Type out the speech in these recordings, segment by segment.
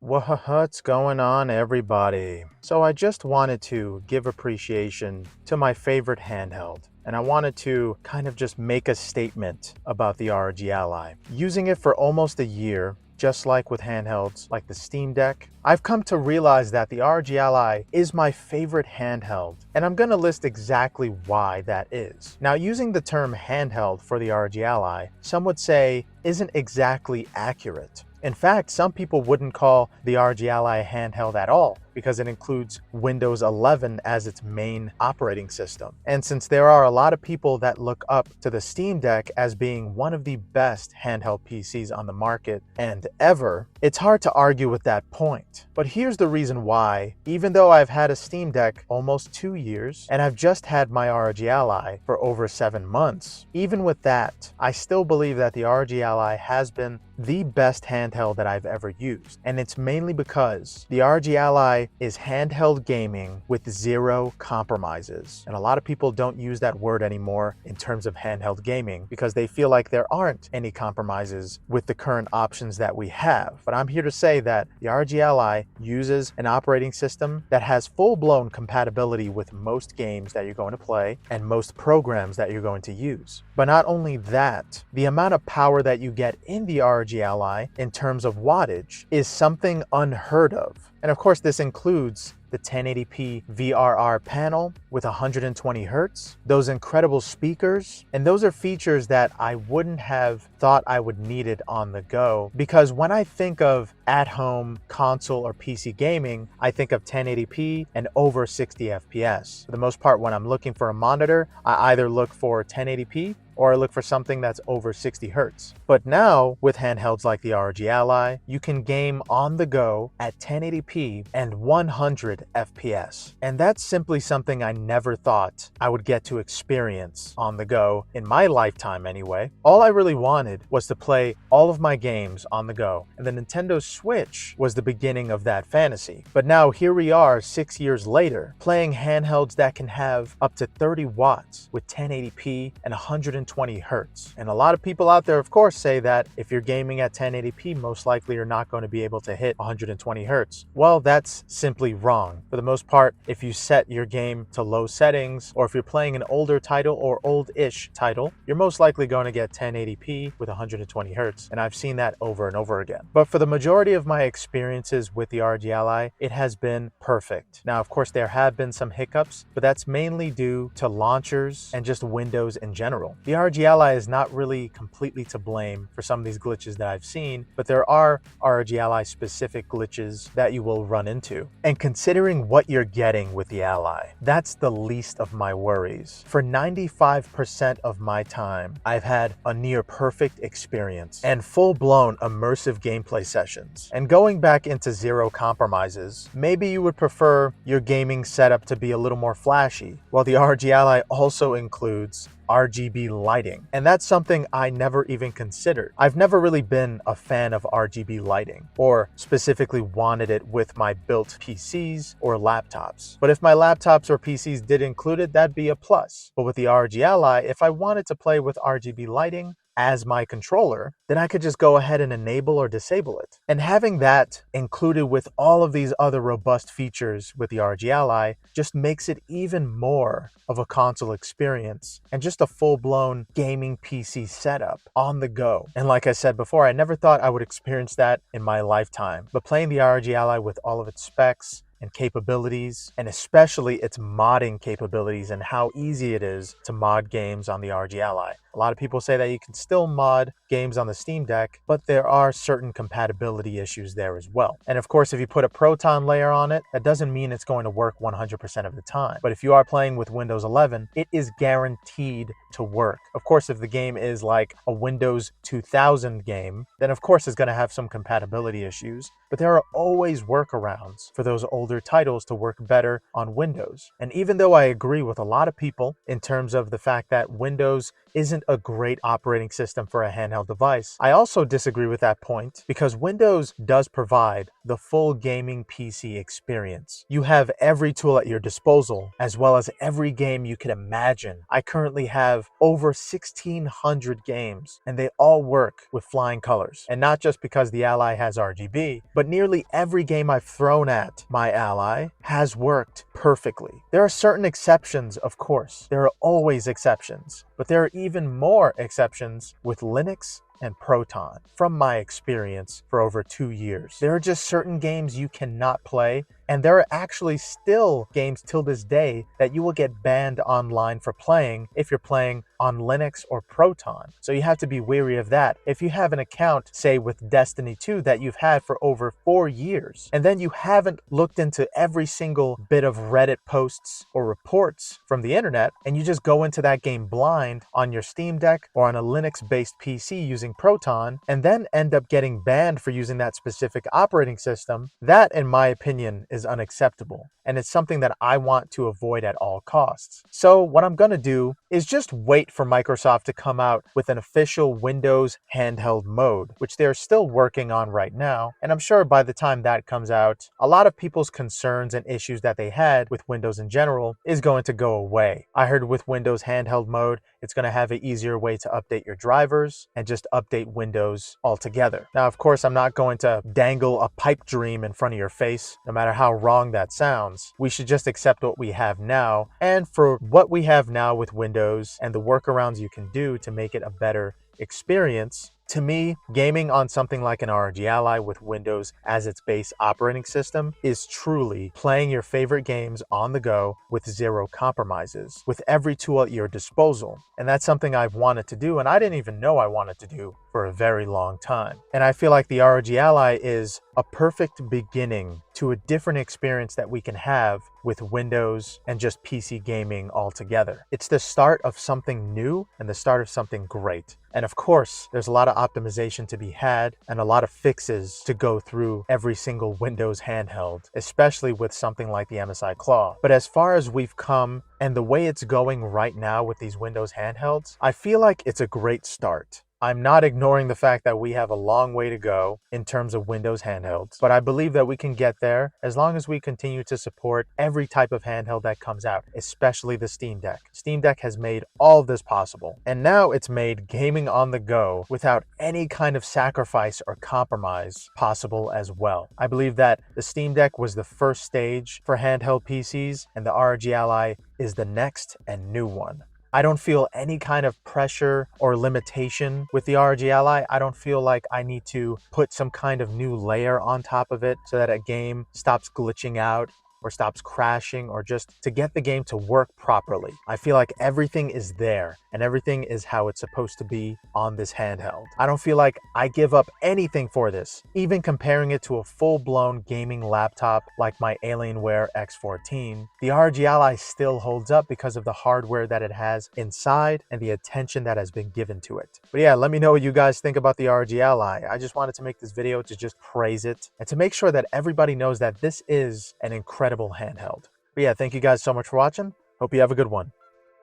What's going on, everybody? So I just wanted to give appreciation to my favorite handheld, and I wanted to kind of just make a statement about the ROG Ally. Using it for almost a year, just like with handhelds like the Steam Deck, I've come to realize that the ROG Ally is my favorite handheld, and I'm going to list exactly why that is. Now, using the term handheld for the ROG Ally, some would say isn't exactly accurate. In fact, some people wouldn't call the ROG Ally a handheld at all because it includes Windows 11 as its main operating system. And since there are a lot of people that look up to the Steam Deck as being one of the best handheld PCs on the market and ever, it's hard to argue with that point. But here's the reason why. Even though I've had a Steam Deck almost 2 years and I've just had my ROG Ally for over 7 months, even with that, I still believe that the ROG Ally has been the best handheld that I've ever used. And it's mainly because the ROG Ally is handheld gaming with zero compromises. And a lot of people don't use that word anymore in terms of handheld gaming because they feel like there aren't any compromises with the current options that we have. But I'm here to say that the ROG Ally uses an operating system that has full-blown compatibility with most games that you're going to play and most programs that you're going to use. But not only that, the amount of power that you get in the ROG Ally in terms of wattage is something unheard of. And of course, this includes the 1080p VRR panel with 120 Hz, those incredible speakers, and those are features that I wouldn't have thought I would need it on the go, because when I think of at-home console or PC gaming, I think of 1080p and over 60 FPS. For the most part, when I'm looking for a monitor, I either look for 1080p or I look for something that's over 60 Hz. But now, with handhelds like the ROG Ally, you can game on the go at 1080p and 100 FPS. And that's simply something I never thought I would get to experience on the go, in my lifetime anyway. All I really wanted was to play all of my games on the go, and the Nintendo Switch was the beginning of that fantasy. But now here we are 6 years later, playing handhelds that can have up to 30 watts with 1080p and 120 Hz. And a lot of people out there, of course, say that if you're gaming at 1080p, most likely you're not going to be able to hit 120 Hz. Well, that's simply wrong. For the most part, if you set your game to low settings, or if you're playing an older title or old-ish title, you're most likely going to get 1080p with 120 Hz. And I've seen that over and over again. But for the majority of my experiences with the ROG Ally, it has been perfect. Now, of course, there have been some hiccups, but that's mainly due to launchers and just Windows in general. The ROG Ally is not really completely to blame for some of these glitches that I've seen, but there are ROG Ally specific glitches that you will run into. And considering what you're getting with the Ally, that's the least of my worries. For 95% of my time, I've had a near perfect experience and full-blown immersive gameplay sessions. And going back into zero compromises, maybe you would prefer your gaming setup to be a little more flashy, while the ROG Ally also includes RGB lighting. And that's something I never even considered. I've never really been a fan of RGB lighting, or specifically wanted it with my built PCs or laptops. But if my laptops or PCs did include it, that'd be a plus. But with the ROG Ally, if I wanted to play with RGB lighting as my controller, then I could just go ahead and enable or disable it. And having that included with all of these other robust features with the ROG Ally just makes it even more of a console experience and just a full-blown gaming PC setup on the go. And like I said before, I never thought I would experience that in my lifetime. But playing the ROG Ally with all of its specs and capabilities, and especially its modding capabilities and how easy it is to mod games on the ROG Ally. A lot of people say that you can still mod games on the Steam Deck, but there are certain compatibility issues there as well. And of course, if you put a Proton layer on it, that doesn't mean it's going to work 100% of the time. But if you are playing with Windows 11, it is guaranteed to work. Of course, if the game is like a Windows 2000 game, then of course it's going to have some compatibility issues. But there are always workarounds for those older titles to work better on Windows. And even though I agree with a lot of people in terms of the fact that Windows isn't a great operating system for a handheld device. I also disagree with that point because Windows does provide the full gaming PC experience. You have every tool at your disposal, as well as every game you can imagine. I currently have over 1,600 games, and they all work with flying colors. And not just because the Ally has RGB, but nearly every game I've thrown at my Ally has worked perfectly. There are certain exceptions, of course. There are always exceptions, but there are even more exceptions with Linux and Proton. From my experience for over 2 years, there are just certain games you cannot play, and there are actually still games till this day that you will get banned online for playing if you're playing on Linux or Proton. So you have to be wary of that. If you have an account, say with Destiny 2 that you've had for over 4 years, and then you haven't looked into every single bit of Reddit posts or reports from the internet, and you just go into that game blind on your Steam Deck or on a Linux-based PC using Proton, and then end up getting banned for using that specific operating system, that, in my opinion, is unacceptable. And it's something that I want to avoid at all costs. So what I'm going to do is just wait for Microsoft to come out with an official Windows handheld mode, which they're still working on right now. And I'm sure by the time that comes out, a lot of people's concerns and issues that they had with Windows in general is going to go away. I heard with Windows handheld mode, it's going to have an easier way to update your drivers and just update Windows altogether. Now, of course, I'm not going to dangle a pipe dream in front of your face, no matter how wrong that sounds. We should just accept what we have now. And for what we have now with Windows and the workarounds you can do to make it a better experience, to me, gaming on something like an ROG Ally with Windows as its base operating system is truly playing your favorite games on the go with zero compromises, with every tool at your disposal. And that's something I've wanted to do, and I didn't even know I wanted to do for a very long time. And I feel like the ROG Ally is a perfect beginning to a different experience that we can have with Windows and just PC gaming altogether. It's the start of something new and the start of something great. And of course, there's a lot of optimization to be had and a lot of fixes to go through every single Windows handheld, especially with something like the MSI Claw. But as far as we've come and the way it's going right now with these Windows handhelds, I feel like it's a great start. I'm not ignoring the fact that we have a long way to go in terms of Windows handhelds, but I believe that we can get there as long as we continue to support every type of handheld that comes out, especially the Steam Deck. Steam Deck has made all of this possible, and now it's made gaming on the go without any kind of sacrifice or compromise possible as well. I believe that the Steam Deck was the first stage for handheld PCs, and the ROG Ally is the next and new one. I don't feel any kind of pressure or limitation with the ROG Ally. I don't feel like I need to put some kind of new layer on top of it so that a game stops glitching out or stops crashing, or just to get the game to work properly. I feel like everything is there and everything is how it's supposed to be on this handheld. I don't feel like I give up anything for this, even comparing it to a full-blown gaming laptop like my Alienware X14. The ROG Ally still holds up because of the hardware that it has inside and the attention that has been given to it. But yeah, let me know what you guys think about the ROG Ally. I just wanted to make this video to just praise it and to make sure that everybody knows that this is an incredible handheld. But yeah, thank you guys so much for watching. Hope you have a good one.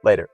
Later.